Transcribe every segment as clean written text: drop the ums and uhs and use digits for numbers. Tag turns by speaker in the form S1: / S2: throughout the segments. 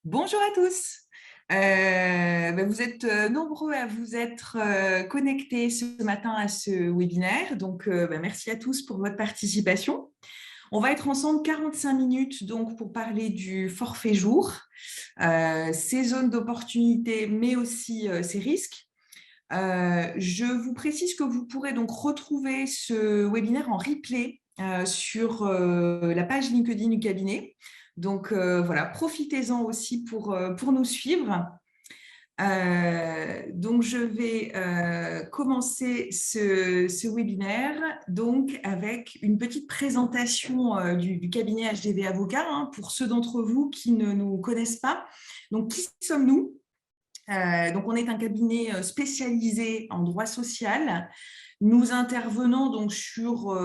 S1: Bonjour à tous. Vous êtes nombreux à vous être connectés ce matin à ce webinaire. Donc, merci à tous pour votre participation. On va être ensemble 45 minutes donc, pour parler du forfait jour, ses zones d'opportunité, mais aussi ses risques. Je vous précise que vous pourrez donc retrouver ce webinaire en replay sur la page LinkedIn du cabinet. Donc voilà, profitez-en aussi pour nous suivre. Donc je vais commencer ce webinaire donc avec une petite présentation du cabinet HDV Avocat pour ceux d'entre vous qui ne nous connaissent pas. Donc qui sommes-nous? Donc, on est un cabinet spécialisé en droit social. Nous intervenons donc sur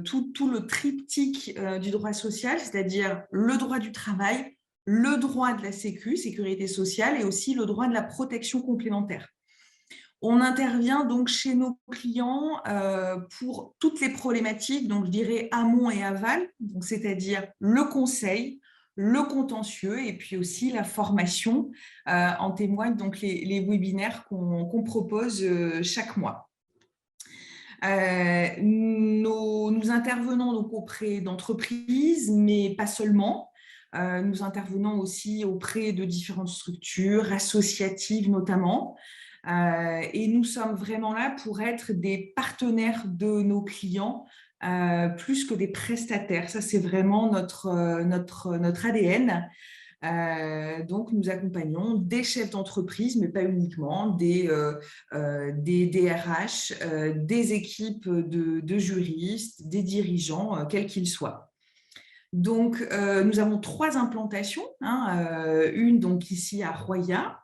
S1: tout le triptyque du droit social, c'est-à-dire le droit du travail, le droit de la sécurité sociale et aussi le droit de la protection complémentaire. On intervient donc chez nos clients pour toutes les problématiques, donc je dirais amont et aval, c'est-à-dire le conseil, le contentieux et puis aussi la formation. En témoignent donc les webinaires qu'on propose chaque mois. Nous intervenons donc auprès d'entreprises, mais pas seulement. Nous intervenons aussi auprès de différentes structures associatives notamment. Et nous sommes vraiment là pour être des partenaires de nos clients plus que des prestataires. Ça, c'est vraiment notre ADN. Donc, nous accompagnons des chefs d'entreprise, mais pas uniquement, des DRH, des équipes de juristes, des dirigeants, quels qu'ils soient. Donc, nous avons 3 implantations, une donc ici à Roya,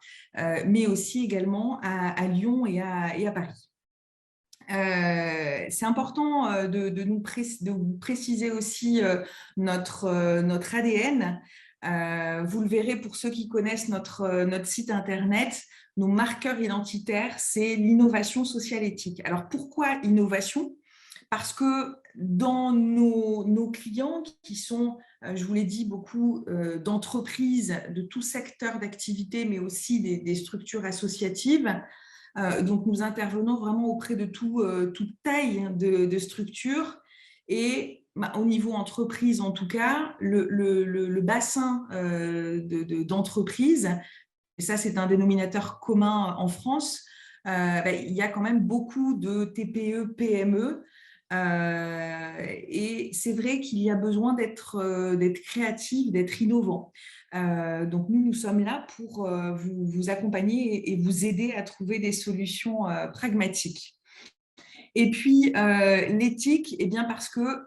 S1: mais aussi également à Lyon et à Paris. C'est important de vous préciser aussi notre ADN. Vous le verrez pour ceux qui connaissent notre site internet, nos marqueurs identitaires, c'est l'innovation sociale éthique. Alors pourquoi innovation? Parce que dans nos clients qui sont, je vous l'ai dit, beaucoup d'entreprises de tout secteur d'activité, mais aussi des structures associatives, donc, nous intervenons vraiment auprès de toute taille de structure et au niveau entreprise, en tout cas, le bassin d'entreprises, et ça, c'est un dénominateur commun en France, il y a quand même beaucoup de TPE, PME. Et c'est vrai qu'il y a besoin d'être créatif, d'être innovant. Donc, nous sommes là pour vous accompagner et vous aider à trouver des solutions pragmatiques. Et puis, l'éthique, eh bien parce que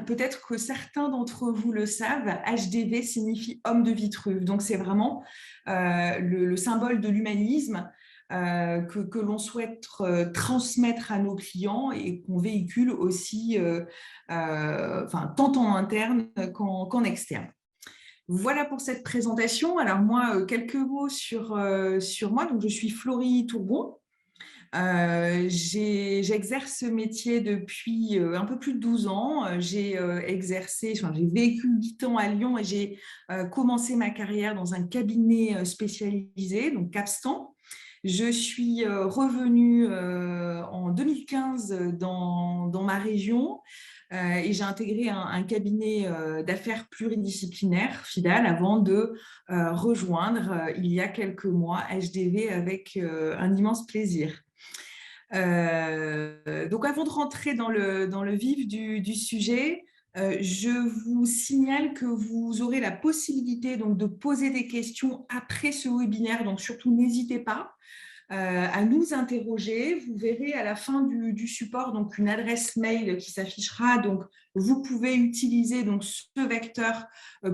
S1: peut-être que certains d'entre vous le savent, HDV signifie homme de Vitruve. Donc, c'est vraiment le symbole de l'humanisme que l'on souhaite transmettre à nos clients et qu'on véhicule aussi tant en interne qu'en externe. Voilà pour cette présentation. Alors moi, quelques mots sur moi. Donc, je suis Florie Tourbon. J'exerce ce métier depuis un peu plus de 12 ans. J'ai vécu 8 ans à Lyon et j'ai commencé ma carrière dans un cabinet spécialisé, donc Capstan. Je suis revenue en 2015 dans ma région et j'ai intégré un cabinet d'affaires pluridisciplinaire, FIDAL, avant de rejoindre il y a quelques mois HDV avec un immense plaisir. Donc, avant de rentrer dans le vif du sujet, je vous signale que vous aurez la possibilité donc, de poser des questions après ce webinaire, donc surtout n'hésitez pas à nous interroger. Vous verrez à la fin du support donc, une adresse mail qui s'affichera, donc vous pouvez utiliser donc, ce vecteur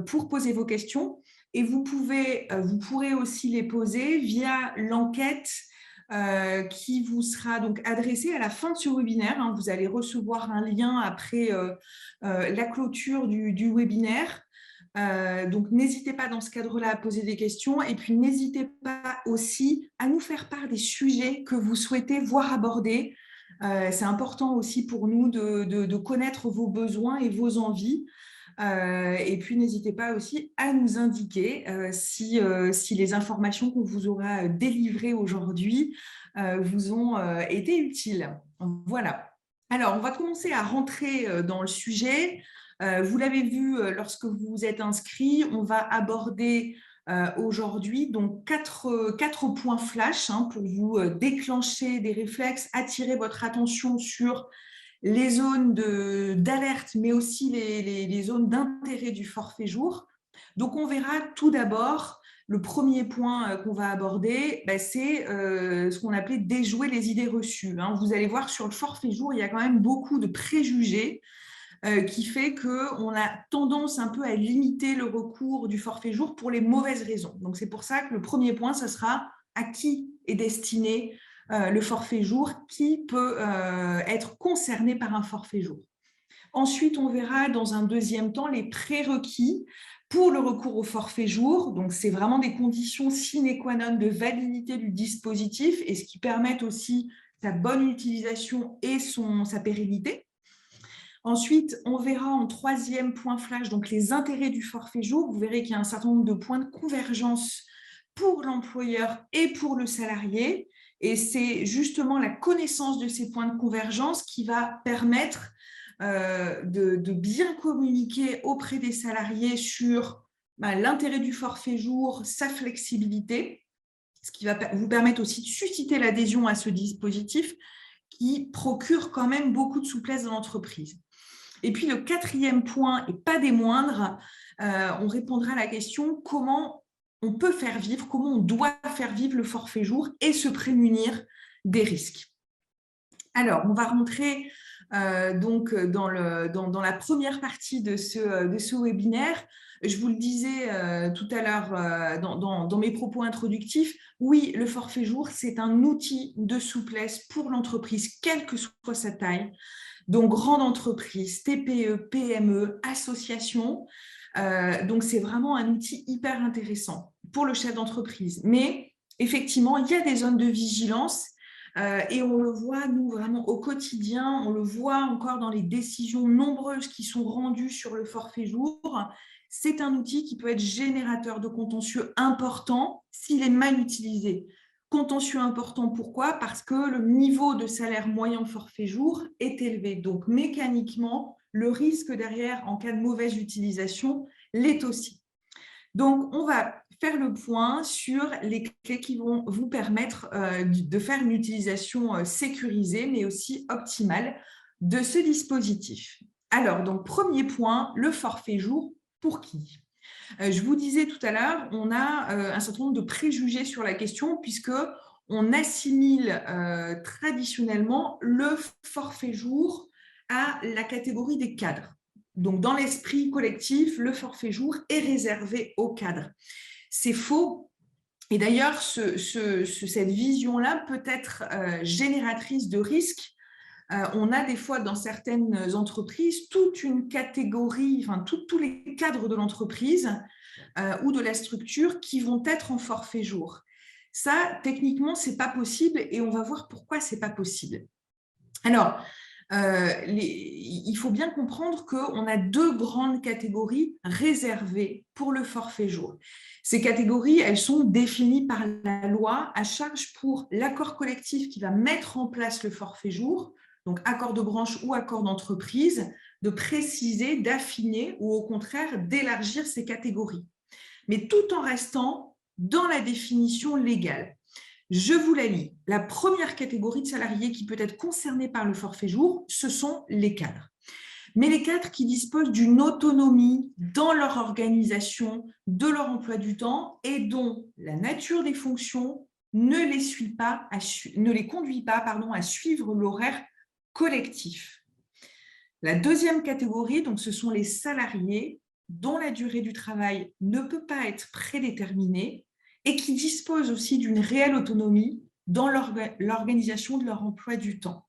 S1: pour poser vos questions et vous pourrez aussi les poser via l'enquête qui vous sera donc adressé à la fin de ce webinaire. Vous allez recevoir un lien après la clôture du webinaire. Donc, n'hésitez pas dans ce cadre-là à poser des questions et puis n'hésitez pas aussi à nous faire part des sujets que vous souhaitez voir abordés. C'est important aussi pour nous de connaître vos besoins et vos envies. Et puis, n'hésitez pas aussi à nous indiquer si les informations qu'on vous aura délivrées aujourd'hui vous ont été utiles. Voilà. Alors, on va commencer à rentrer dans le sujet. Vous l'avez vu lorsque vous vous êtes inscrit, on va aborder aujourd'hui donc quatre points flash pour vous déclencher des réflexes, attirer votre attention sur les zones d'alerte, mais aussi les zones d'intérêt du forfait jour. Donc, on verra tout d'abord, le premier point qu'on va aborder, c'est ce qu'on appelait déjouer les idées reçues. Vous allez voir, sur le forfait jour, il y a quand même beaucoup de préjugés qui fait qu'on a tendance un peu à limiter le recours du forfait jour pour les mauvaises raisons. Donc, c'est pour ça que le premier point, ce sera à qui est destiné le forfait jour, qui peut être concerné par un forfait jour. Ensuite, on verra dans un deuxième temps les prérequis pour le recours au forfait jour. Donc, c'est vraiment des conditions sine qua non de validité du dispositif et ce qui permet aussi sa bonne utilisation et sa pérennité. Ensuite, on verra en troisième point flash donc les intérêts du forfait jour. Vous verrez qu'il y a un certain nombre de points de convergence pour l'employeur et pour le salarié. Et c'est justement la connaissance de ces points de convergence qui va permettre de bien communiquer auprès des salariés sur l'intérêt du forfait jour, sa flexibilité, ce qui va vous permettre aussi de susciter l'adhésion à ce dispositif qui procure quand même beaucoup de souplesse dans l'entreprise. Et puis, le quatrième point, et pas des moindres, on répondra à la question comment on peut faire vivre, comment on doit faire vivre le forfait jour et se prémunir des risques. Alors, on va rentrer donc dans la première partie de ce webinaire. Je vous le disais tout à l'heure dans mes propos introductifs, oui, le forfait jour, c'est un outil de souplesse pour l'entreprise, quelle que soit sa taille. Donc, grande entreprise, TPE, PME, association. Donc, c'est vraiment un outil hyper intéressant pour le chef d'entreprise. Mais effectivement, il y a des zones de vigilance et on le voit, nous, vraiment au quotidien. On le voit encore dans les décisions nombreuses qui sont rendues sur le forfait jour. C'est un outil qui peut être générateur de contentieux important s'il est mal utilisé. Contentieux important, pourquoi? Parce que le niveau de salaire moyen forfait jour est élevé. Donc, mécaniquement, le risque derrière, en cas de mauvaise utilisation, l'est aussi. Donc, on va faire le point sur les clés qui vont vous permettre de faire une utilisation sécurisée, mais aussi optimale de ce dispositif. Alors, donc, premier point, le forfait jour, pour qui? Je vous disais tout à l'heure, on a un certain nombre de préjugés sur la question puisqu'on assimile traditionnellement le forfait jour à la catégorie des cadres. Donc, dans l'esprit collectif, le forfait jour est réservé aux cadres. C'est faux. Et d'ailleurs, cette vision-là peut être génératrice de risques. On a des fois dans certaines entreprises toute une catégorie, enfin tous les cadres de l'entreprise ou de la structure qui vont être en forfait jour. Ça, techniquement, ce n'est pas possible et on va voir pourquoi ce n'est pas possible. Alors, il faut bien comprendre qu'on a deux grandes catégories réservées pour le forfait jour. Ces catégories, elles sont définies par la loi à charge pour l'accord collectif qui va mettre en place le forfait jour, donc accord de branche ou accord d'entreprise, de préciser, d'affiner ou au contraire d'élargir ces catégories, mais tout en restant dans la définition légale. Je vous la lis. La première catégorie de salariés qui peut être concernée par le forfait jour, ce sont les cadres. Mais les cadres qui disposent d'une autonomie dans leur organisation, de leur emploi du temps et dont la nature des fonctions ne les conduit pas à suivre l'horaire collectif. La deuxième catégorie, donc, ce sont les salariés dont la durée du travail ne peut pas être prédéterminée et qui disposent aussi d'une réelle autonomie dans l'organisation de leur emploi du temps.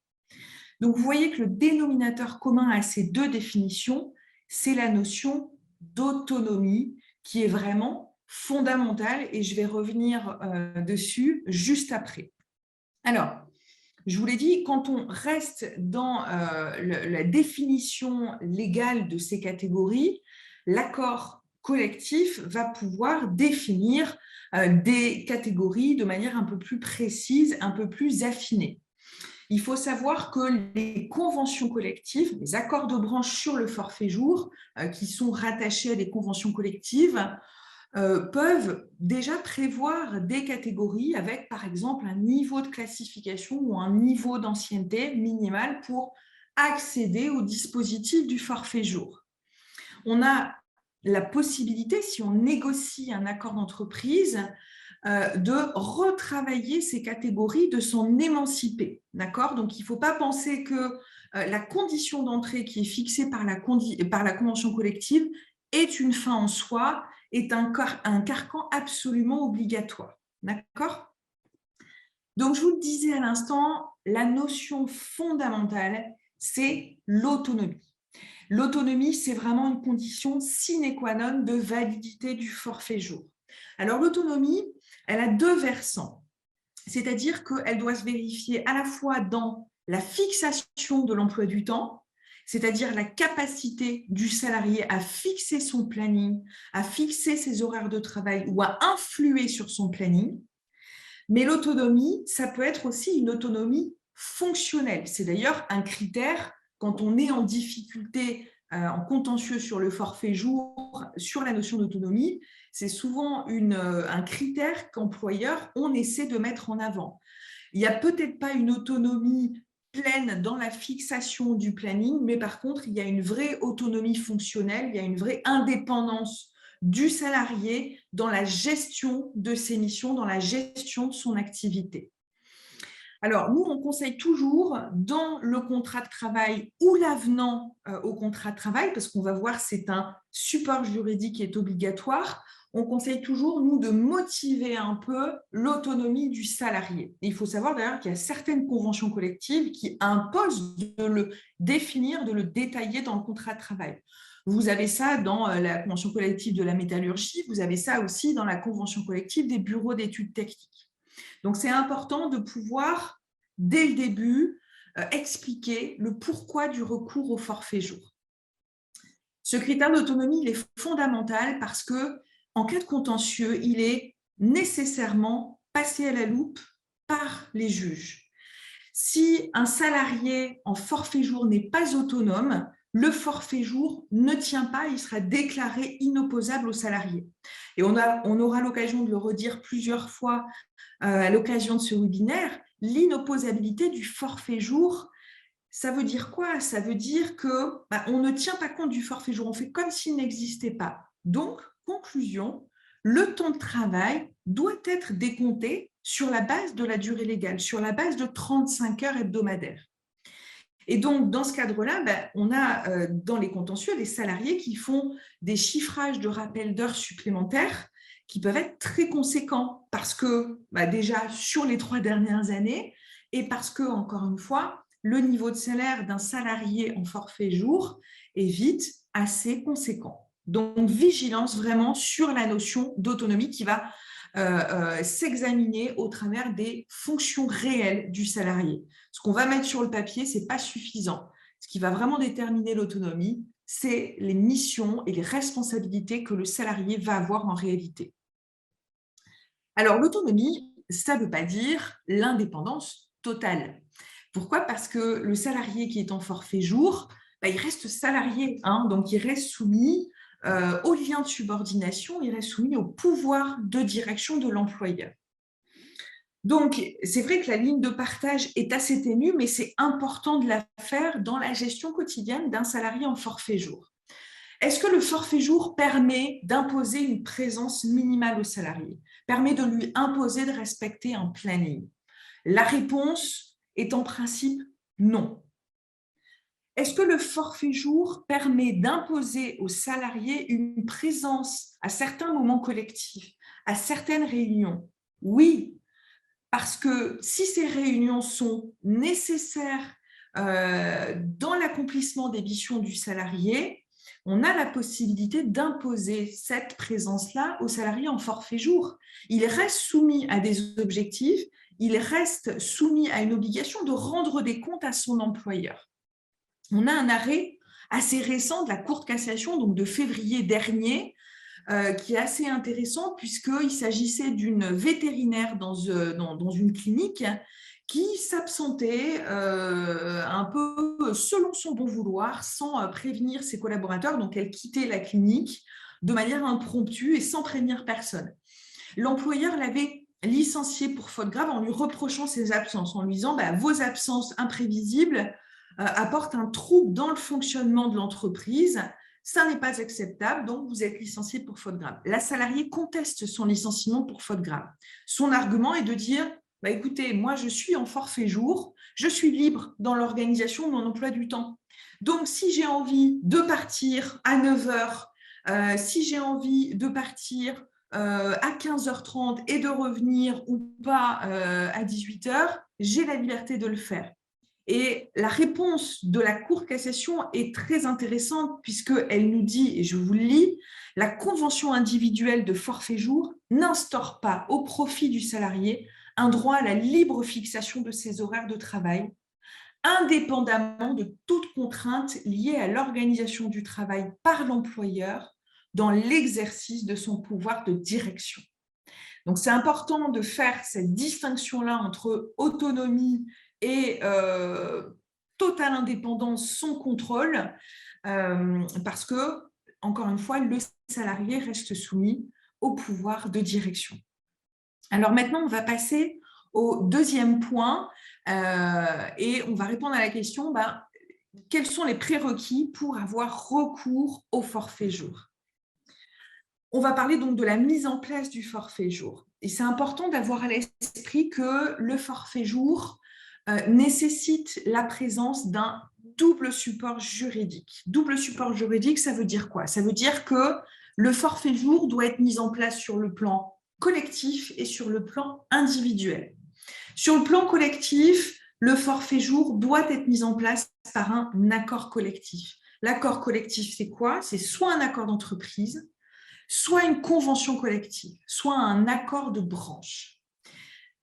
S1: Donc, vous voyez que le dénominateur commun à ces deux définitions, c'est la notion d'autonomie qui est vraiment fondamentale et je vais revenir dessus juste après. Alors, Je vous l'ai dit, quand on reste dans la définition légale de ces catégories, l'accord collectif va pouvoir définir des catégories de manière un peu plus précise, un peu plus affinée. Il faut savoir que les conventions collectives, les accords de branche sur le forfait jour, qui sont rattachés à des conventions collectives, peuvent déjà prévoir des catégories avec, par exemple, un niveau de classification ou un niveau d'ancienneté minimal pour accéder au dispositif du forfait jour. On a la possibilité, si on négocie un accord d'entreprise, de retravailler ces catégories, de s'en émanciper. D'accord ? Donc, il ne faut pas penser que la condition d'entrée qui est fixée par la convention collective est une fin en soi, est un carcan absolument obligatoire. D'accord ? Donc, je vous le disais à l'instant, la notion fondamentale, c'est l'autonomie. L'autonomie, c'est vraiment une condition sine qua non de validité du forfait jour. Alors, l'autonomie, elle a deux versants, c'est-à-dire qu'elle doit se vérifier à la fois dans la fixation de l'emploi du temps, c'est-à-dire la capacité du salarié à fixer son planning, à fixer ses horaires de travail ou à influer sur son planning. Mais l'autonomie, ça peut être aussi une autonomie fonctionnelle. C'est d'ailleurs un critère quand on est en difficulté, en contentieux sur le forfait jour, sur la notion d'autonomie, c'est souvent un critère qu'employeur, on essaie de mettre en avant. Il n'y a peut-être pas une autonomie pleine dans la fixation du planning, mais par contre, il y a une vraie autonomie fonctionnelle, il y a une vraie indépendance du salarié dans la gestion de ses missions, dans la gestion de son activité. Alors, nous, on conseille toujours dans le contrat de travail ou l'avenant au contrat de travail, parce qu'on va voir, c'est un support juridique qui est obligatoire, on conseille toujours, nous, de motiver un peu l'autonomie du salarié. Et il faut savoir d'ailleurs qu'il y a certaines conventions collectives qui imposent de le définir, de le détailler dans le contrat de travail. Vous avez ça dans la convention collective de la métallurgie, vous avez ça aussi dans la convention collective des bureaux d'études techniques. Donc, c'est important de pouvoir, dès le début, expliquer le pourquoi du recours au forfait jour. Ce critère d'autonomie, il est fondamental parce que, en cas de contentieux, il est nécessairement passé à la loupe par les juges. Si un salarié en forfait jour n'est pas autonome, le forfait jour ne tient pas, il sera déclaré inopposable au salarié. Et on aura l'occasion de le redire plusieurs fois à l'occasion de ce webinaire, l'inopposabilité du forfait jour, ça veut dire quoi? Ça veut dire qu'on ne tient pas compte du forfait jour, on fait comme s'il n'existait pas. Donc, conclusion, le temps de travail doit être décompté sur la base de la durée légale, sur la base de 35 heures hebdomadaires. Et donc, dans ce cadre-là, on a dans les contentieux des salariés qui font des chiffrages de rappel d'heures supplémentaires qui peuvent être très conséquents parce que déjà sur les 3 dernières années et parce que, encore une fois, le niveau de salaire d'un salarié en forfait jour est vite assez conséquent. Donc, vigilance vraiment sur la notion d'autonomie qui va s'examiner au travers des fonctions réelles du salarié. Ce qu'on va mettre sur le papier, ce n'est pas suffisant. Ce qui va vraiment déterminer l'autonomie, c'est les missions et les responsabilités que le salarié va avoir en réalité. Alors, l'autonomie, ça ne veut pas dire l'indépendance totale. Pourquoi ? Parce que le salarié qui est en forfait jour, il reste salarié, donc il reste soumis aux liens de subordination, il reste soumis au pouvoir de direction de l'employeur. Donc, c'est vrai que la ligne de partage est assez ténue, mais c'est important de la faire dans la gestion quotidienne d'un salarié en forfait jour. Est-ce que le forfait jour permet d'imposer une présence minimale au salarié, permet de lui imposer de respecter un planning? La réponse est en principe non. Est-ce que le forfait jour permet d'imposer aux salariés une présence à certains moments collectifs, à certaines réunions? Oui, parce que si ces réunions sont nécessaires dans l'accomplissement des missions du salarié, on a la possibilité d'imposer cette présence-là aux salariés en forfait jour. Il reste soumis à des objectifs, il reste soumis à une obligation de rendre des comptes à son employeur. On a un arrêt assez récent de la Cour de cassation, donc de février dernier, qui est assez intéressant puisqu'il s'agissait d'une vétérinaire dans une clinique qui s'absentait un peu selon son bon vouloir, sans prévenir ses collaborateurs. Donc, elle quittait la clinique de manière impromptue et sans prévenir personne. L'employeur l'avait licenciée pour faute grave en lui reprochant ses absences, en lui disant vos absences imprévisibles apportent un trouble dans le fonctionnement de l'entreprise. Ça n'est pas acceptable, donc vous êtes licencié pour faute grave. La salariée conteste son licenciement pour faute grave. Son argument est de dire écoutez, moi je suis en forfait jour, je suis libre dans l'organisation de mon emploi du temps. Donc si j'ai envie de partir à 9h, si j'ai envie de partir à 15h30 et de revenir ou pas à 18h, j'ai la liberté de le faire. Et la réponse de la Cour de cassation est très intéressante puisqu'elle nous dit, et je vous le lis, la convention individuelle de forfait jour n'instaure pas au profit du salarié un droit à la libre fixation de ses horaires de travail, indépendamment de toute contrainte liée à l'organisation du travail par l'employeur dans l'exercice de son pouvoir de direction. Donc, c'est important de faire cette distinction-là entre autonomie et totale indépendance sans contrôle, parce que, encore une fois, le salarié reste soumis au pouvoir de direction. Alors maintenant, on va passer au deuxième point et on va répondre à la question, quels sont les prérequis pour avoir recours au forfait jour ? On va parler donc de la mise en place du forfait jour. Et c'est important d'avoir à l'esprit que le forfait jour nécessite la présence d'un double support juridique. Double support juridique, ça veut dire quoi ? Ça veut dire que le forfait jour doit être mis en place sur le plan collectif et sur le plan individuel. Sur le plan collectif, le forfait jour doit être mis en place par un accord collectif. L'accord collectif, c'est quoi ? C'est soit un accord d'entreprise, soit une convention collective, soit un accord de branche.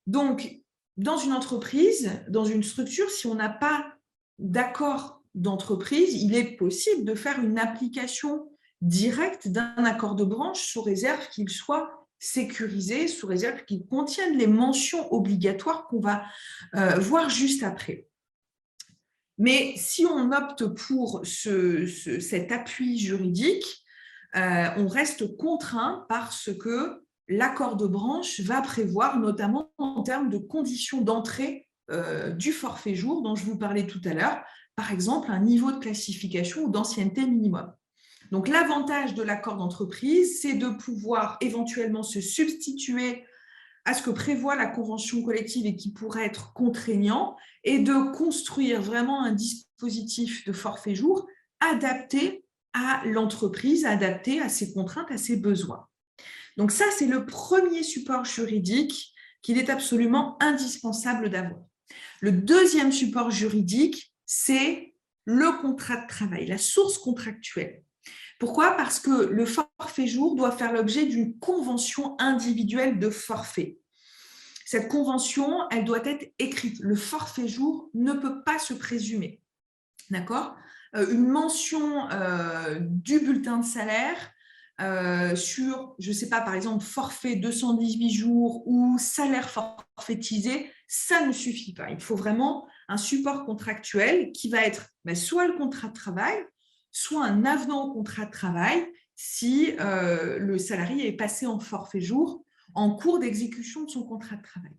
S1: Donc, dans une entreprise, dans une structure, si on n'a pas d'accord d'entreprise, il est possible de faire une application directe d'un accord de branche sous réserve qu'il soit sécurisé, sous réserve qu'il contienne les mentions obligatoires qu'on va voir juste après. Mais si on opte pour cet appui juridique, on reste contraint parce que l'accord de branche va prévoir, notamment en termes de conditions d'entrée du forfait jour dont je vous parlais tout à l'heure, par exemple un niveau de classification ou d'ancienneté minimum. Donc l'avantage de l'accord d'entreprise, c'est de pouvoir éventuellement se substituer à ce que prévoit la convention collective et qui pourrait être contraignant, et de construire vraiment un dispositif de forfait jour adapté à l'entreprise, adapté à ses contraintes, à ses besoins. Donc ça, c'est le premier support juridique qu'il est absolument indispensable d'avoir. Le deuxième support juridique, c'est le contrat de travail, la source contractuelle. Pourquoi ? Parce que le forfait jour doit faire l'objet d'une convention individuelle de forfait. Cette convention, elle doit être écrite. Le forfait jour ne peut pas se présumer. D'accord ? Une mention du bulletin de salaire sur, je ne sais pas, par exemple, forfait 218 jours ou salaire forfaitisé, ça ne suffit pas. Il faut vraiment un support contractuel qui va être soit le contrat de travail, soit un avenant au contrat de travail si le salarié est passé en forfait jour en cours d'exécution de son contrat de travail.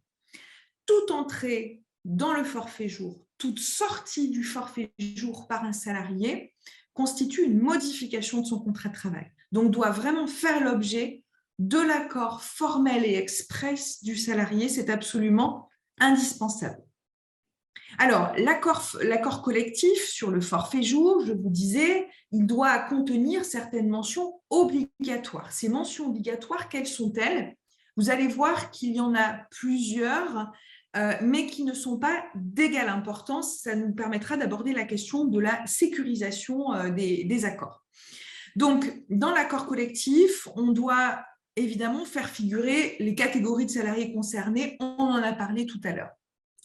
S1: Toute entrée dans le forfait jour, toute sortie du forfait jour par un salarié constitue une modification de son contrat de travail. Donc, doit vraiment faire l'objet de l'accord formel et express du salarié. C'est absolument indispensable. Alors, l'accord collectif sur le forfait jour, je vous disais, il doit contenir certaines mentions obligatoires. Ces mentions obligatoires, quelles sont-elles ? Vous allez voir qu'il y en a plusieurs, mais qui ne sont pas d'égale importance. Ça nous permettra d'aborder la question de la sécurisation des accords. Donc, dans l'accord collectif, on doit évidemment faire figurer les catégories de salariés concernés, on en a parlé tout à l'heure.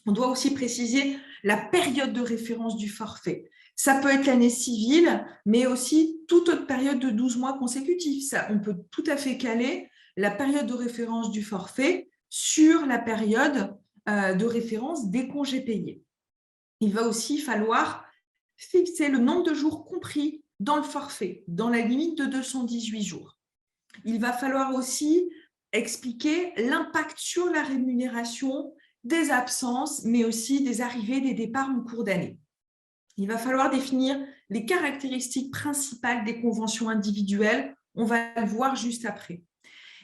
S1: On doit aussi préciser la période de référence du forfait. Ça peut être l'année civile, mais aussi toute autre période de 12 mois consécutifs. Ça, on peut tout à fait caler la période de référence du forfait sur la période de référence des congés payés. Il va aussi falloir fixer le nombre de jours compris dans le forfait, dans la limite de 218 jours. Il va falloir aussi expliquer l'impact sur la rémunération des absences, mais aussi des arrivées, des départs en cours d'année. Il va falloir définir les caractéristiques principales des conventions individuelles. On va le voir juste après.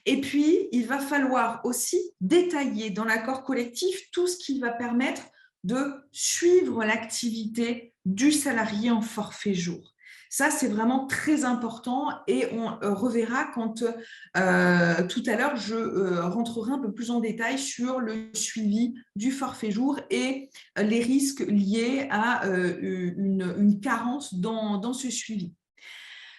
S1: Et puis, il va falloir aussi détailler dans l'accord collectif tout ce qui va permettre de suivre l'activité du salarié en forfait jour. Ça, c'est vraiment très important et on reverra quand tout à l'heure, je rentrerai un peu plus en détail sur le suivi du forfait jour et les risques liés à une carence dans ce suivi.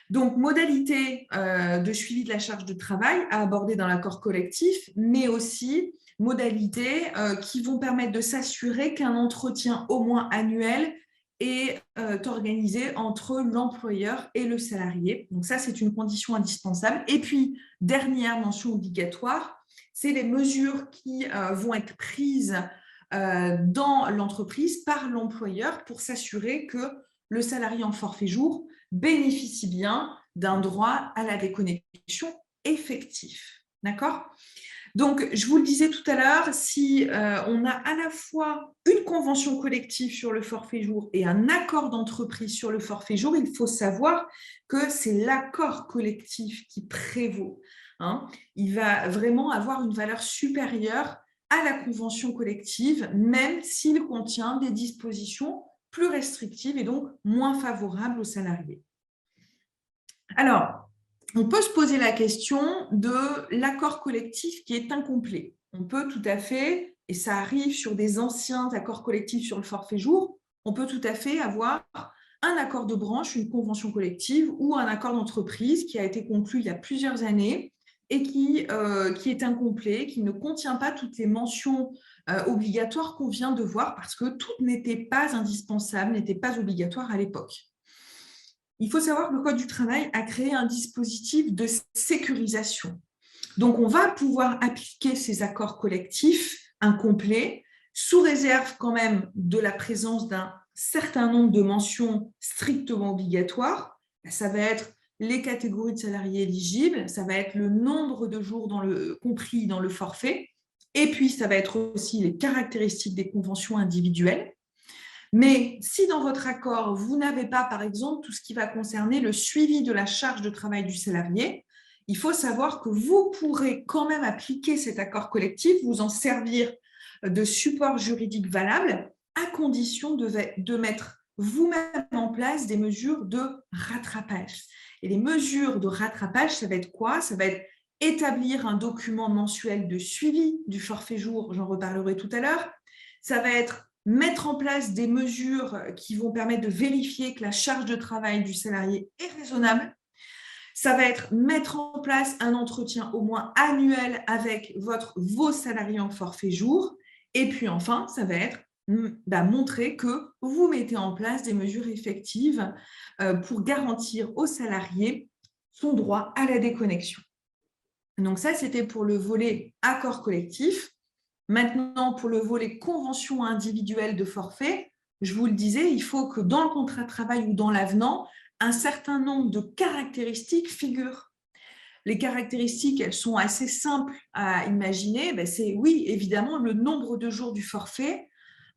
S1: Donc, modalité de suivi de la charge de travail à aborder dans l'accord collectif, mais aussi modalités qui vont permettre de s'assurer qu'un entretien au moins annuel est organisé entre l'employeur et le salarié. Donc ça, c'est une condition indispensable. Et puis, dernière mention obligatoire, c'est les mesures qui vont être prises dans l'entreprise par l'employeur pour s'assurer que le salarié en forfait jour bénéficie bien d'un droit à la déconnexion effectif. D'accord ? Donc, je vous le disais tout à l'heure, si on a à la fois une convention collective sur le forfait jour et un accord d'entreprise sur le forfait jour, il faut savoir que c'est l'accord collectif qui prévaut. Hein. Il va vraiment avoir une valeur supérieure à la convention collective, même s'il contient des dispositions plus restrictives et donc moins favorables aux salariés. Alors, on peut se poser la question de l'accord collectif qui est incomplet. On peut tout à fait, et ça arrive sur des anciens accords collectifs sur le forfait jour, on peut tout à fait avoir un accord de branche, une convention collective ou un accord d'entreprise qui a été conclu il y a plusieurs années et qui est incomplet, qui ne contient pas toutes les mentions obligatoires qu'on vient de voir parce que tout n'était pas indispensable, n'était pas obligatoire à l'époque. Il faut savoir que le Code du travail a créé un dispositif de sécurisation. Donc, on va pouvoir appliquer ces accords collectifs incomplets sous réserve quand même de la présence d'un certain nombre de mentions strictement obligatoires. Ça va être les catégories de salariés éligibles, ça va être le nombre de jours compris dans le forfait, et puis ça va être aussi les caractéristiques des conventions individuelles. Mais si dans votre accord, vous n'avez pas, par exemple, tout ce qui va concerner le suivi de la charge de travail du salarié, il faut savoir que vous pourrez quand même appliquer cet accord collectif, vous en servir de support juridique valable, à condition de mettre vous-même en place des mesures de rattrapage. Et les mesures de rattrapage, ça va être quoi? Ça va être établir un document mensuel de suivi du forfait jour, j'en reparlerai tout à l'heure. Ça va être mettre en place des mesures qui vont permettre de vérifier que la charge de travail du salarié est raisonnable. Ça va être mettre en place un entretien au moins annuel avec vos salariés en forfait jour. Et puis enfin, ça va être montrer que vous mettez en place des mesures effectives pour garantir aux salariés son droit à la déconnexion. Donc ça, c'était pour le volet accord collectif. Maintenant, pour le volet convention individuelle de forfait, je vous le disais, il faut que dans le contrat de travail ou dans l'avenant, un certain nombre de caractéristiques figurent. Les caractéristiques, elles sont assez simples à imaginer. C'est, oui, évidemment, le nombre de jours du forfait,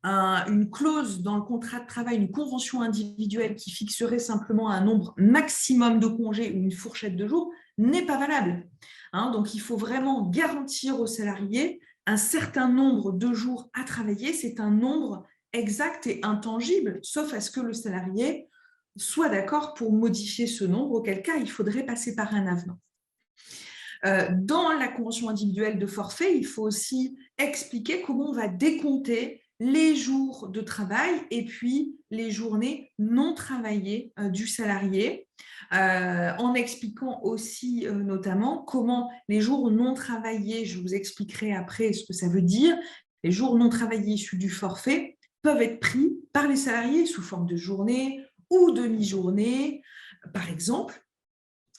S1: une clause dans le contrat de travail, une convention individuelle qui fixerait simplement un nombre maximum de congés ou une fourchette de jours n'est pas valable. Donc, il faut vraiment garantir aux salariés un certain nombre de jours à travailler. C'est un nombre exact et intangible, sauf à ce que le salarié soit d'accord pour modifier ce nombre, auquel cas il faudrait passer par un avenant. Dans la convention individuelle de forfait, il faut aussi expliquer comment on va décompter les jours de travail et puis les journées non travaillées du salarié, en expliquant aussi notamment comment les jours non travaillés, je vous expliquerai après ce que ça veut dire, les jours non travaillés issus du forfait peuvent être pris par les salariés sous forme de journée ou demi-journée, par exemple.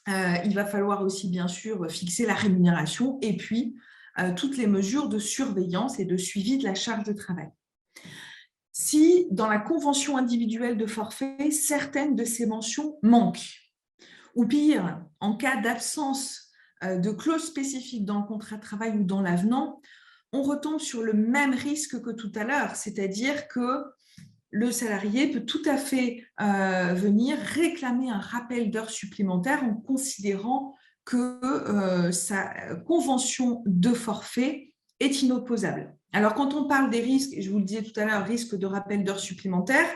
S1: Il va falloir aussi, bien sûr, fixer la rémunération et puis toutes les mesures de surveillance et de suivi de la charge de travail. Si, dans la convention individuelle de forfait, certaines de ces mentions manquent, ou pire, en cas d'absence de clause spécifique dans le contrat de travail ou dans l'avenant, on retombe sur le même risque que tout à l'heure, c'est-à-dire que le salarié peut tout à fait venir réclamer un rappel d'heures supplémentaires en considérant que sa convention de forfait est inopposable. Alors, quand on parle des risques, et je vous le disais tout à l'heure, risque de rappel d'heures supplémentaires,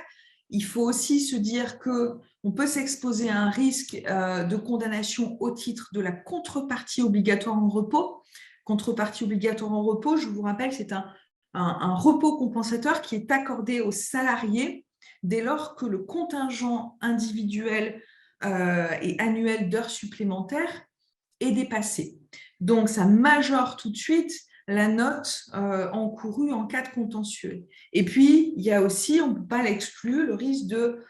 S1: il faut aussi se dire qu'on peut s'exposer à un risque de condamnation au titre de la contrepartie obligatoire en repos. Contrepartie obligatoire en repos, je vous rappelle, c'est un repos compensateur qui est accordé aux salariés dès lors que le contingent individuel et annuel d'heures supplémentaires est dépassé. Donc, ça majore tout de suite la note encourue en cas de contentieux. Et puis, il y a aussi, on ne peut pas l'exclure, le risque de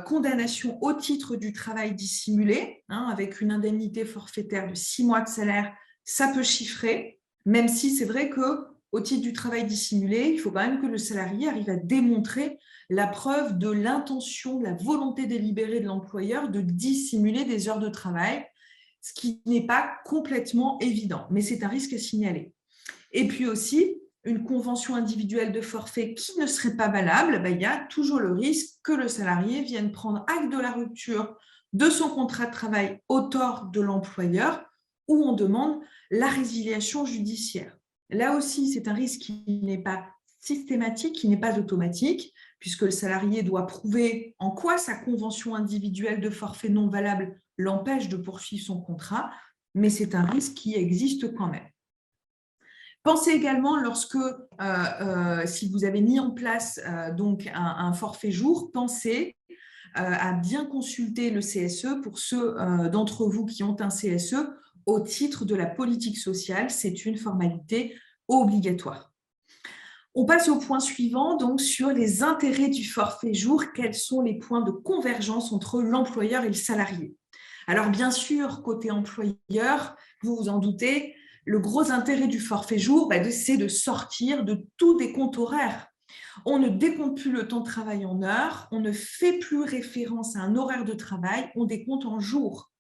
S1: condamnation au titre du travail dissimulé, avec une indemnité forfaitaire de 6 mois de salaire, ça peut chiffrer, même si c'est vrai qu'au titre du travail dissimulé, il faut quand même que le salarié arrive à démontrer la preuve de l'intention, de la volonté délibérée de l'employeur de dissimuler des heures de travail, ce qui n'est pas complètement évident, mais c'est un risque à signaler. Et puis aussi, une convention individuelle de forfait qui ne serait pas valable, il y a toujours le risque que le salarié vienne prendre acte de la rupture de son contrat de travail au tort de l'employeur, où on demande la résiliation judiciaire. Là aussi, c'est un risque qui n'est pas systématique, qui n'est pas automatique, puisque le salarié doit prouver en quoi sa convention individuelle de forfait non valable l'empêche de poursuivre son contrat, mais c'est un risque qui existe quand même. Pensez également lorsque, si vous avez mis en place donc un forfait jour, pensez à bien consulter le CSE pour ceux d'entre vous qui ont un CSE au titre de la politique sociale. C'est une formalité obligatoire. On passe au point suivant, donc sur les intérêts du forfait jour. Quels sont les points de convergence entre l'employeur et le salarié? Alors bien sûr, côté employeur, vous vous en doutez, le gros intérêt du forfait jour, c'est de sortir de tout décompte horaire. On ne décompte plus le temps de travail en heures, on ne fait plus référence à un horaire de travail, on décompte en jours.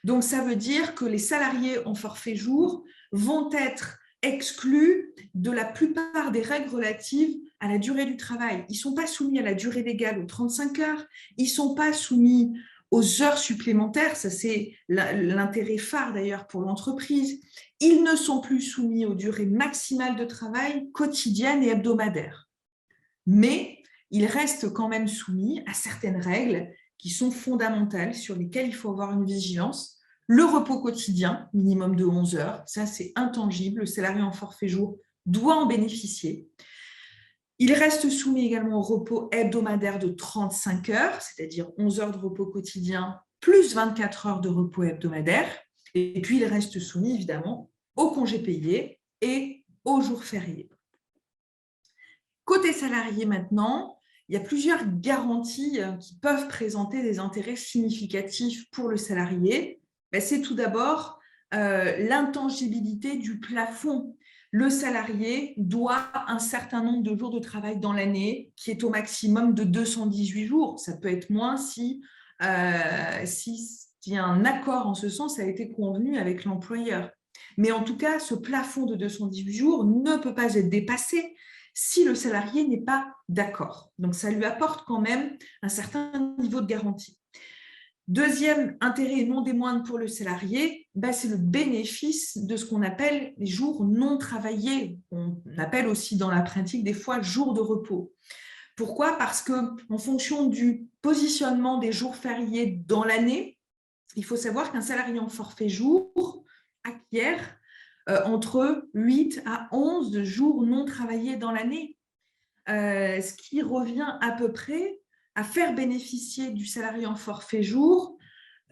S1: Donc, ça veut dire que les salariés en forfait jour vont être exclus de la plupart des règles relatives à la durée du travail. Ils ne sont pas soumis à la durée légale aux 35 heures, ils ne sont pas soumis aux heures supplémentaires, ça c'est l'intérêt phare d'ailleurs pour l'entreprise. Ils ne sont plus soumis aux durées maximales de travail quotidiennes et hebdomadaires. Mais ils restent quand même soumis à certaines règles qui sont fondamentales, sur lesquelles il faut avoir une vigilance. Le repos quotidien, minimum de 11 heures, ça c'est intangible, le salarié en forfait jour doit en bénéficier. Il reste soumis également au repos hebdomadaire de 35 heures, c'est-à-dire 11 heures de repos quotidien plus 24 heures de repos hebdomadaire. Et puis il reste soumis évidemment aux congés payés et aux jours fériés. Côté salarié maintenant, il y a plusieurs garanties qui peuvent présenter des intérêts significatifs pour le salarié. C'est tout d'abord l'intangibilité du plafond. Le salarié doit un certain nombre de jours de travail dans l'année, qui est au maximum de 218 jours. Ça peut être moins si un accord en ce sens a été convenu avec l'employeur. Mais en tout cas, ce plafond de 218 jours ne peut pas être dépassé si le salarié n'est pas d'accord. Donc, ça lui apporte quand même un certain niveau de garantie. Deuxième intérêt non des moindres pour le salarié, c'est le bénéfice de ce qu'on appelle les jours non travaillés. On appelle aussi dans la pratique des fois jours de repos. Pourquoi? Parce qu'en fonction du positionnement des jours fériés dans l'année, il faut savoir qu'un salarié en forfait jour acquiert entre 8 à 11 jours non travaillés dans l'année. ce qui revient à peu près à faire bénéficier du salarié en forfait jour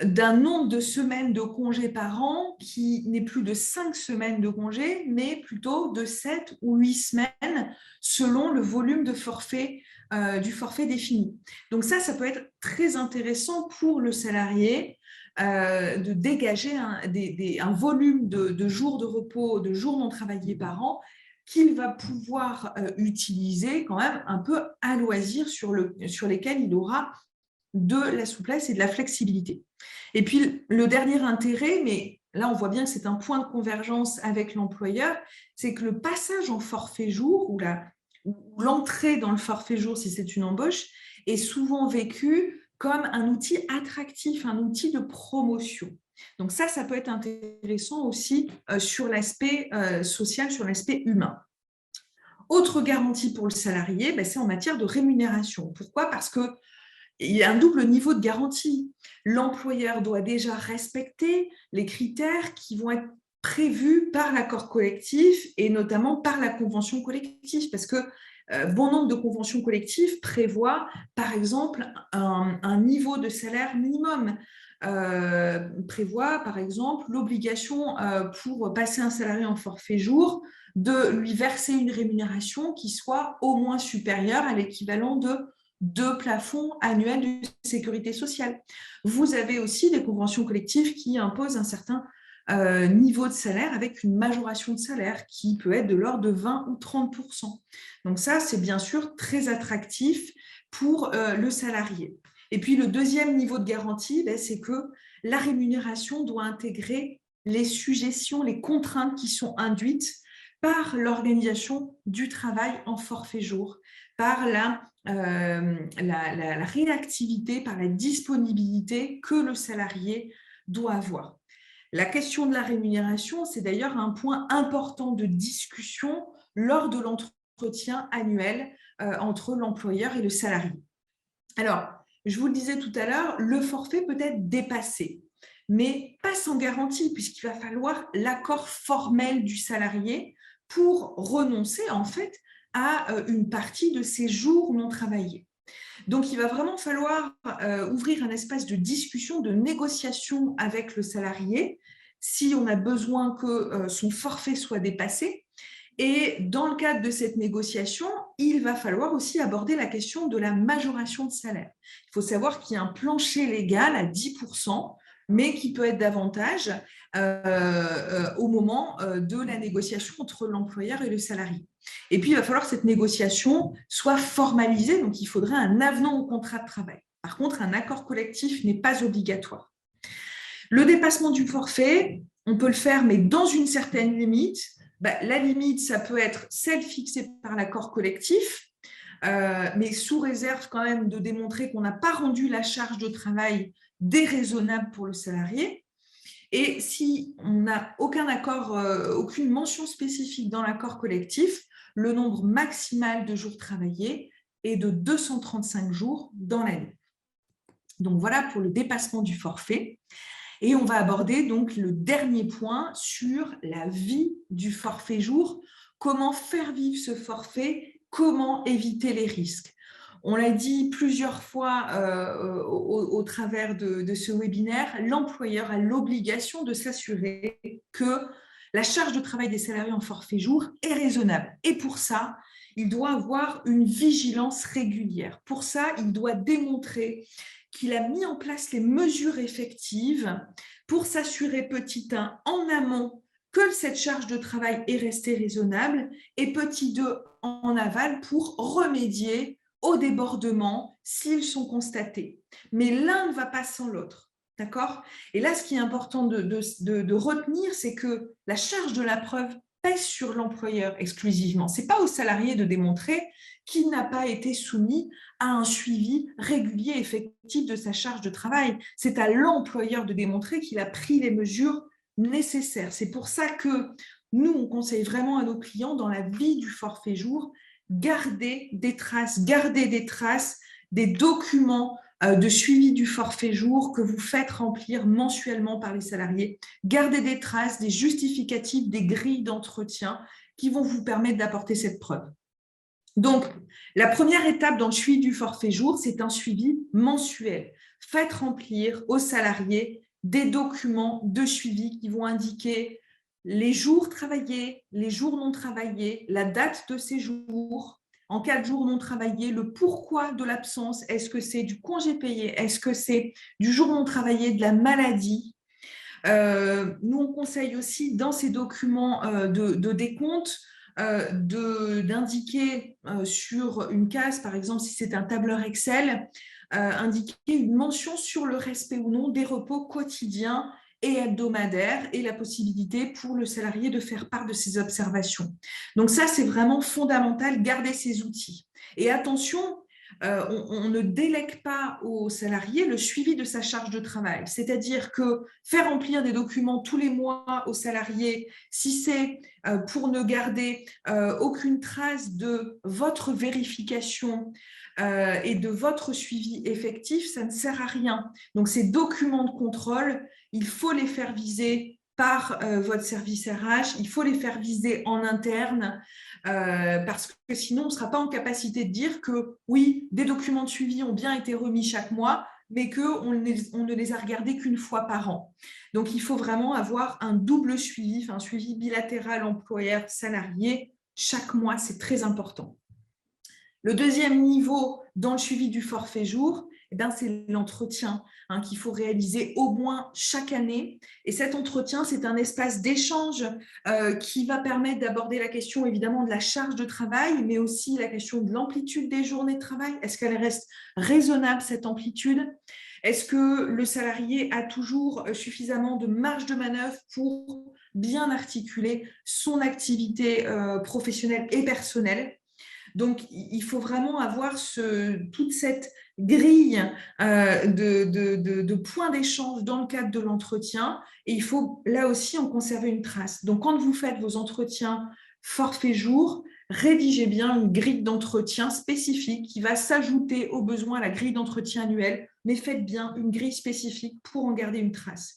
S1: d'un nombre de semaines de congés par an qui n'est plus de 5 semaines de congés, mais plutôt de 7 ou 8 semaines selon le volume de forfait, du forfait défini. Donc ça peut être très intéressant pour le salarié de dégager un volume de jours de repos, de jours non travaillés par an qu'il va pouvoir utiliser quand même un peu à loisir sur lesquels il aura de la souplesse et de la flexibilité. Et puis, le dernier intérêt, mais là, on voit bien que c'est un point de convergence avec l'employeur, c'est que le passage en forfait jour ou l'entrée dans le forfait jour, si c'est une embauche, est souvent vécu comme un outil attractif, un outil de promotion. Donc ça peut être intéressant aussi sur l'aspect social, sur l'aspect humain. Autre garantie pour le salarié, c'est en matière de rémunération. Pourquoi ? Parce que il y a un double niveau de garantie. L'employeur doit déjà respecter les critères qui vont être prévus par l'accord collectif et notamment par la convention collective, parce que bon nombre de conventions collectives prévoient, par exemple, un niveau de salaire minimum, prévoit, par exemple, l'obligation pour passer un salarié en forfait jour de lui verser une rémunération qui soit au moins supérieure à l'équivalent de 2 plafonds annuels de sécurité sociale. Vous avez aussi des conventions collectives qui imposent un certain niveau de salaire avec une majoration de salaire qui peut être de l'ordre de 20 ou 30%. Donc ça, c'est bien sûr très attractif pour le salarié. Et puis, le deuxième niveau de garantie, c'est que la rémunération doit intégrer les sujétions, les contraintes qui sont induites par l'organisation du travail en forfait jour, par la réactivité, par la disponibilité que le salarié doit avoir. La question de la rémunération, c'est d'ailleurs un point important de discussion lors de l'entretien annuel entre l'employeur et le salarié. Alors, je vous le disais tout à l'heure, le forfait peut être dépassé, mais pas sans garantie, puisqu'il va falloir l'accord formel du salarié pour renoncer en fait à une partie de ses jours non travaillés. Donc, il va vraiment falloir ouvrir un espace de discussion, de négociation avec le salarié si on a besoin que son forfait soit dépassé. Et dans le cadre de cette négociation, il va falloir aussi aborder la question de la majoration de salaire. Il faut savoir qu'il y a un plancher légal à 10%, mais qui peut être davantage au moment de la négociation entre l'employeur et le salarié. Et puis, il va falloir que cette négociation soit formalisée, donc il faudrait un avenant au contrat de travail. Par contre, un accord collectif n'est pas obligatoire. Le dépassement du forfait, on peut le faire, mais dans une certaine limite. La limite, ça peut être celle fixée par l'accord collectif, mais sous réserve quand même de démontrer qu'on n'a pas rendu la charge de travail déraisonnable pour le salarié. Et si on n'a aucun accord, aucune mention spécifique dans l'accord collectif, le nombre maximal de jours travaillés est de 235 jours dans l'année. Donc voilà pour le dépassement du forfait. Et on va aborder donc le dernier point sur la vie du forfait jour. Comment faire vivre ce forfait? Comment éviter les risques? On l'a dit plusieurs fois au travers de ce webinaire, l'employeur a l'obligation de s'assurer que la charge de travail des salariés en forfait jour est raisonnable. Et pour ça, il doit avoir une vigilance régulière. Pour ça, il doit démontrer qu'il a mis en place les mesures effectives pour s'assurer, petit 1, en amont, que cette charge de travail est restée raisonnable, et petit 2, en aval, pour remédier aux débordements s'ils sont constatés. Mais l'un ne va pas sans l'autre. D'accord ? Et là, ce qui est important de retenir, c'est que la charge de la preuve pèse sur l'employeur exclusivement. Ce n'est pas au salarié de démontrer qu'il n'a pas été soumis à un suivi régulier et effectif de sa charge de travail. C'est à l'employeur de démontrer qu'il a pris les mesures nécessaires. C'est pour ça que nous, on conseille vraiment à nos clients, dans la vie du forfait jour, garder des traces, des documents de suivi du forfait jour que vous faites remplir mensuellement par les salariés. Gardez des traces, des justificatifs, des grilles d'entretien qui vont vous permettre d'apporter cette preuve. Donc, la première étape dans le suivi du forfait jour, c'est un suivi mensuel. Faites remplir aux salariés des documents de suivi qui vont indiquer les jours travaillés, les jours non travaillés, la date de ces jours, en cas de jour non travaillé, le pourquoi de l'absence, est-ce que c'est du congé payé, est-ce que c'est du jour non travaillé, de la maladie. Nous, on conseille aussi dans ces documents de décompte d'indiquer sur une case, par exemple si c'est un tableur Excel, indiquer une mention sur le respect ou non des repos quotidiens et hebdomadaires et la possibilité pour le salarié de faire part de ses observations. Donc ça, c'est vraiment fondamental, garder ces outils. Et attention, on ne délègue pas au salarié le suivi de sa charge de travail. C'est-à-dire que faire remplir des documents tous les mois au salarié, si c'est pour ne garder aucune trace de votre vérification et de votre suivi effectif, ça ne sert à rien. Donc, ces documents de contrôle, il faut les faire viser par votre service RH, il faut les faire viser en interne, parce que sinon, on ne sera pas en capacité de dire que oui, des documents de suivi ont bien été remis chaque mois, mais qu'on ne les a regardés qu'une fois par an. Donc, il faut vraiment avoir un double suivi, un suivi bilatéral employeur-salarié chaque mois, c'est très important. Le deuxième niveau dans le suivi du forfait jour, c'est l'entretien qu'il faut réaliser au moins chaque année. Et cet entretien, c'est un espace d'échange qui va permettre d'aborder la question évidemment de la charge de travail, mais aussi la question de l'amplitude des journées de travail. Est-ce qu'elle reste raisonnable, cette amplitude ? Est-ce que le salarié a toujours suffisamment de marge de manœuvre pour bien articuler son activité professionnelle et personnelle ? Donc, il faut vraiment avoir toute cette grille de points d'échange dans le cadre de l'entretien et il faut là aussi en conserver une trace. Donc, quand vous faites vos entretiens forfait jour, rédigez bien une grille d'entretien spécifique qui va s'ajouter aux besoins à la grille d'entretien annuelle, mais faites bien une grille spécifique pour en garder une trace.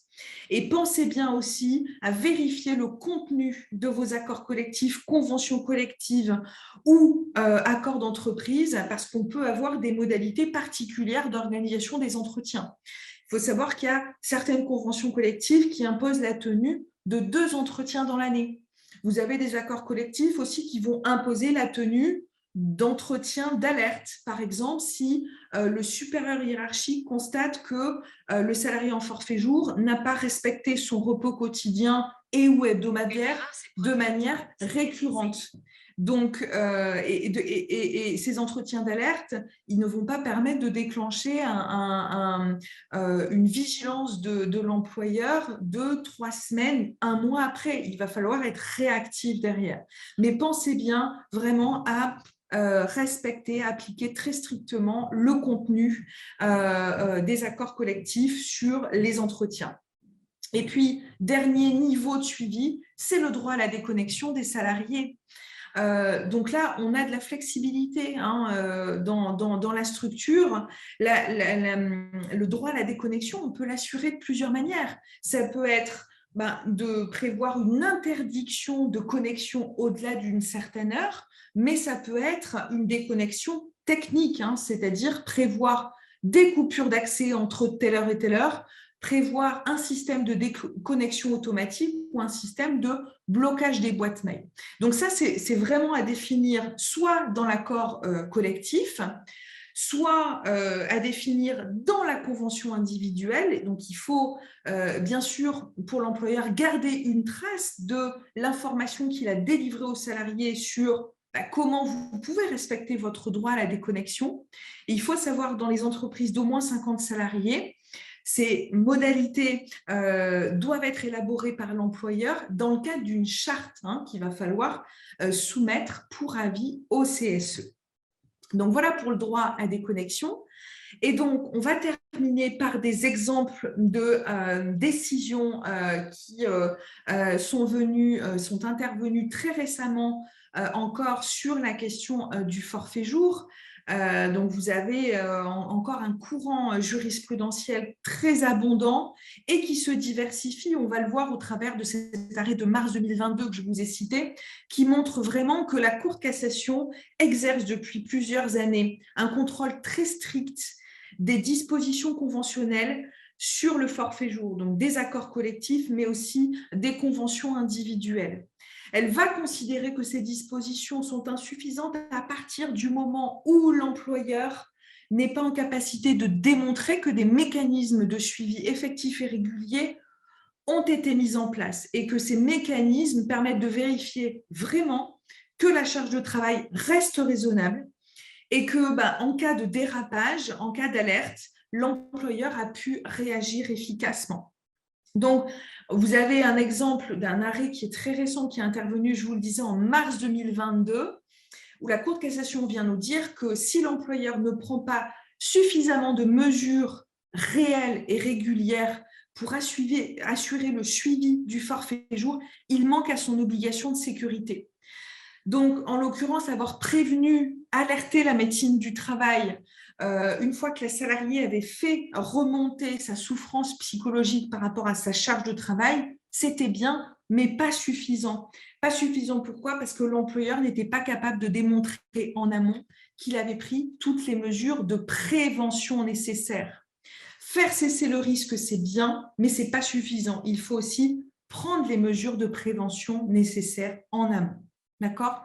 S1: Et pensez bien aussi à vérifier le contenu de vos accords collectifs, conventions collectives ou accords d'entreprise, parce qu'on peut avoir des modalités particulières d'organisation des entretiens. Il faut savoir qu'il y a certaines conventions collectives qui imposent la tenue de 2 entretiens dans l'année. Vous avez des accords collectifs aussi qui vont imposer la tenue d'entretien d'alerte. Par exemple, si le supérieur hiérarchique constate que le salarié en forfait jour n'a pas respecté son repos quotidien et ou hebdomadaire de manière récurrente. Donc, et ces entretiens d'alerte, ils ne vont pas permettre de déclencher une vigilance de l'employeur 2-3 semaines, 1 mois après. Il va falloir être réactif derrière. Mais pensez bien vraiment à respecter, appliquer très strictement le contenu des accords collectifs sur les entretiens. Et puis, dernier niveau de suivi, c'est le droit à la déconnexion des salariés. Donc là, on a de la flexibilité dans la structure. Le droit à la déconnexion, on peut l'assurer de plusieurs manières. Ça peut être de prévoir une interdiction de connexion au-delà d'une certaine heure, mais ça peut être une déconnexion technique, c'est-à-dire prévoir des coupures d'accès entre telle heure et telle heure, prévoir un système de déconnexion automatique ou un système de blocage des boîtes mail. Donc ça, c'est vraiment à définir soit dans l'accord collectif, soit à définir dans la convention individuelle. Donc, il faut bien sûr, pour l'employeur, garder une trace de l'information qu'il a délivrée aux salariés sur comment vous pouvez respecter votre droit à la déconnexion. Et il faut savoir, dans les entreprises d'au moins 50 salariés, ces modalités doivent être élaborées par l'employeur dans le cadre d'une charte qu'il va falloir soumettre pour avis au CSE. Donc, voilà pour le droit à déconnexion. Et donc, on va terminer par des exemples de décisions qui sont intervenues très récemment encore sur la question du forfait jour. Donc, vous avez encore un courant jurisprudentiel très abondant et qui se diversifie. On va le voir au travers de cet arrêt de mars 2022 que je vous ai cité, qui montre vraiment que la Cour de cassation exerce depuis plusieurs années un contrôle très strict des dispositions conventionnelles sur le forfait jour, donc des accords collectifs, mais aussi des conventions individuelles. Elle va considérer que ces dispositions sont insuffisantes à partir du moment où l'employeur n'est pas en capacité de démontrer que des mécanismes de suivi effectifs et réguliers ont été mis en place et que ces mécanismes permettent de vérifier vraiment que la charge de travail reste raisonnable et que, en cas de dérapage, en cas d'alerte, l'employeur a pu réagir efficacement. Donc, vous avez un exemple d'un arrêt qui est très récent, qui est intervenu, je vous le disais, en mars 2022, où la Cour de cassation vient nous dire que si l'employeur ne prend pas suffisamment de mesures réelles et régulières pour assurer le suivi du forfait jour, il manque à son obligation de sécurité. Donc, en l'occurrence, avoir prévenu, alerté la médecine du travail, une fois que la salariée avait fait remonter sa souffrance psychologique par rapport à sa charge de travail, c'était bien, mais pas suffisant. Pas suffisant pourquoi? Parce que l'employeur n'était pas capable de démontrer en amont qu'il avait pris toutes les mesures de prévention nécessaires. Faire cesser le risque, c'est bien, mais ce n'est pas suffisant. Il faut aussi prendre les mesures de prévention nécessaires en amont. D'accord?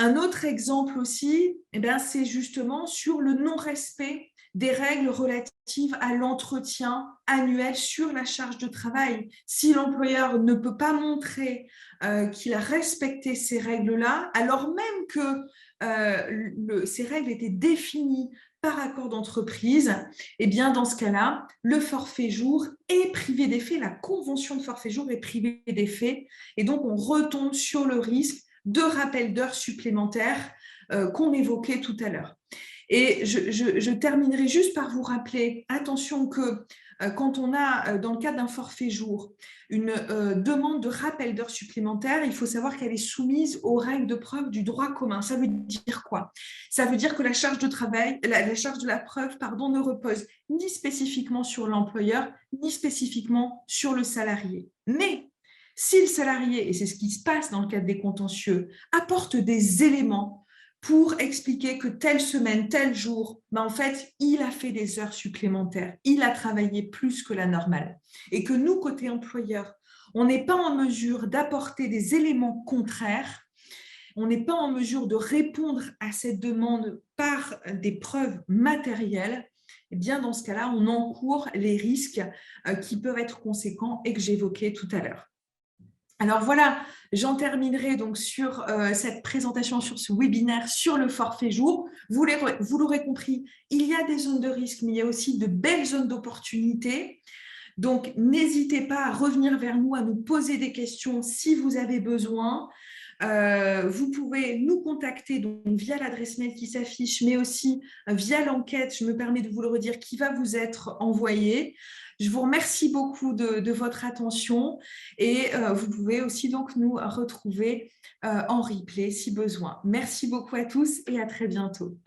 S1: Un autre exemple aussi, c'est justement sur le non-respect des règles relatives à l'entretien annuel sur la charge de travail. Si l'employeur ne peut pas montrer qu'il a respecté ces règles-là, alors même que ces règles étaient définies par accord d'entreprise, dans ce cas-là, le forfait jour est privé d'effet, la convention de forfait jour est privée d'effet, et donc on retombe sur le risque de rappel d'heures supplémentaires qu'on évoquait tout à l'heure. Et je terminerai juste par vous rappeler, attention que quand on a, dans le cadre d'un forfait jour, une demande de rappel d'heures supplémentaires, il faut savoir qu'elle est soumise aux règles de preuve du droit commun. Ça veut dire quoi? Ça veut dire que la charge de travail, la charge de la preuve, ne repose ni spécifiquement sur l'employeur, ni spécifiquement sur le salarié. Mais si le salarié, et c'est ce qui se passe dans le cadre des contentieux, apporte des éléments pour expliquer que telle semaine, tel jour, en fait, il a fait des heures supplémentaires, il a travaillé plus que la normale, et que nous, côté employeur, on n'est pas en mesure d'apporter des éléments contraires, on n'est pas en mesure de répondre à cette demande par des preuves matérielles, dans ce cas-là, on encourt les risques qui peuvent être conséquents et que j'évoquais tout à l'heure. Alors voilà, j'en terminerai donc sur cette présentation, sur ce webinaire sur le forfait jour. Vous l'aurez compris, il y a des zones de risque, mais il y a aussi de belles zones d'opportunité. Donc, n'hésitez pas à revenir vers nous, à nous poser des questions si vous avez besoin. Vous pouvez nous contacter donc, via l'adresse mail qui s'affiche, mais aussi via l'enquête, je me permets de vous le redire, qui va vous être envoyée. Je vous remercie beaucoup de votre attention et vous pouvez aussi donc nous retrouver en replay si besoin. Merci beaucoup à tous et à très bientôt.